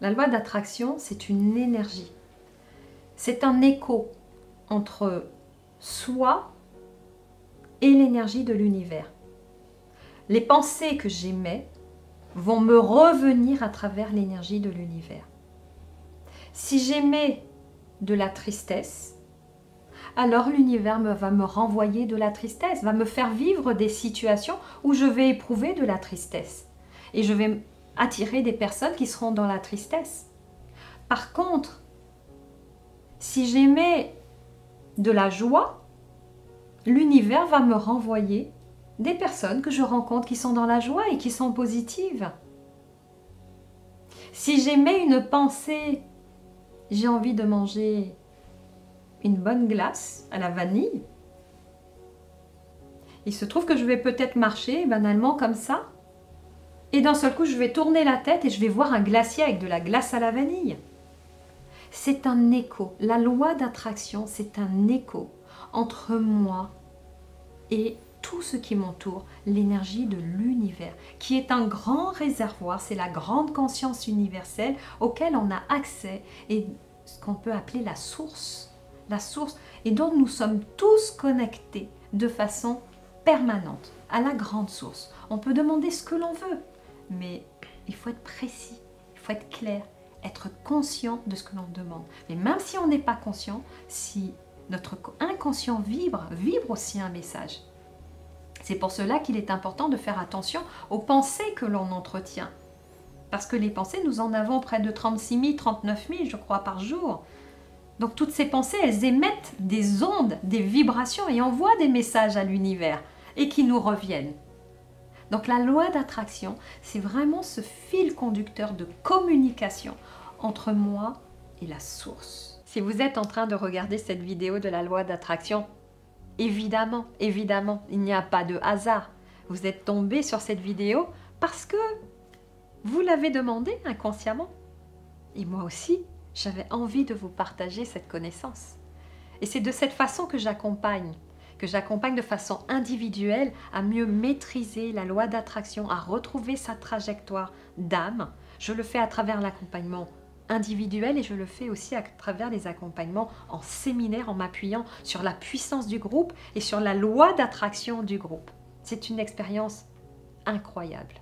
La loi d'attraction, c'est une énergie. C'est un écho entre soi et l'énergie de l'univers. Les pensées que j'émets vont me revenir à travers l'énergie de l'univers. Si j'émets de la tristesse, alors l'univers va me renvoyer de la tristesse, va me faire vivre des situations où je vais éprouver de la tristesse. Et je vais attirer des personnes qui seront dans la tristesse. Par contre, si j'émets de la joie, l'univers va me renvoyer des personnes que je rencontre qui sont dans la joie et qui sont positives. Si j'émets une pensée, j'ai envie de manger une bonne glace à la vanille, il se trouve que je vais peut-être marcher banalement comme ça, et d'un seul coup je vais tourner la tête et je vais voir un glacier avec de la glace à la vanille. C'est un écho. La loi d'attraction, c'est un écho entre moi et tout ce qui m'entoure, l'énergie de l'univers, qui est un grand réservoir, c'est la grande conscience universelle auquel on a accès, et ce qu'on peut appeler la source, et dont nous sommes tous connectés de façon permanente à la grande source. On peut demander ce que l'on veut, mais il faut être précis, il faut être clair, être conscient de ce que l'on demande. Mais même si on n'est pas conscient, si notre inconscient vibre aussi un message. C'est pour cela qu'il est important de faire attention aux pensées que l'on entretient. Parce que les pensées, nous en avons près de 36 000, 39 000, je crois, par jour. Donc toutes ces pensées, elles émettent des ondes, des vibrations et envoient des messages à l'univers et qui nous reviennent. Donc la loi d'attraction, c'est vraiment ce fil conducteur de communication entre moi et la source. Si vous êtes en train de regarder cette vidéo de la loi d'attraction, évidemment, il n'y a pas de hasard. Vous êtes tombé sur cette vidéo parce que vous l'avez demandé inconsciemment. Et moi aussi, j'avais envie de vous partager cette connaissance. Et c'est de cette façon que j'accompagne de façon individuelle à mieux maîtriser la loi d'attraction, à retrouver sa trajectoire d'âme. Je le fais à travers l'accompagnement individuel et je le fais aussi à travers les accompagnements en séminaire en m'appuyant sur la puissance du groupe et sur la loi d'attraction du groupe. C'est une expérience incroyable.